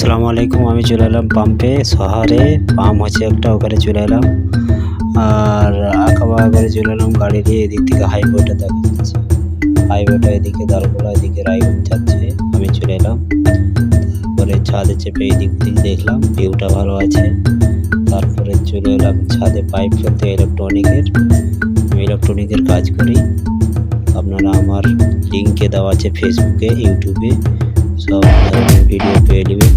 আসসালামু আলাইকুম। আমি চলে এলাম পাম্পে, শহরে পাম্প হচ্ছে একটা, ওখানে চলে এলাম। আর আঁকাবাঁকা করে চলে এলাম গাড়ি নিয়ে। এদিক থেকে হাইওয়েটা দেখা যাচ্ছে, হাইওয়েটা এদিকে দারুগোলা, এদিকে রায়গঞ্জ যাচ্ছে। আমি চলে এলাম, তারপরে ছাদে চেপে এদিক ওদিক দেখলাম, ভিউটা ভালো আছে। তারপরে চলে এলাম ছাদে পাইপ ফেলতে, ইলেকট্রনিকের। আমি ইলেকট্রনিকের কাজ করি। আপনারা আমার লিঙ্কে দেওয়া আছে ফেসবুকে, ইউটিউবে, সব ধরনের ভিডিও পেয়ে নেবেন।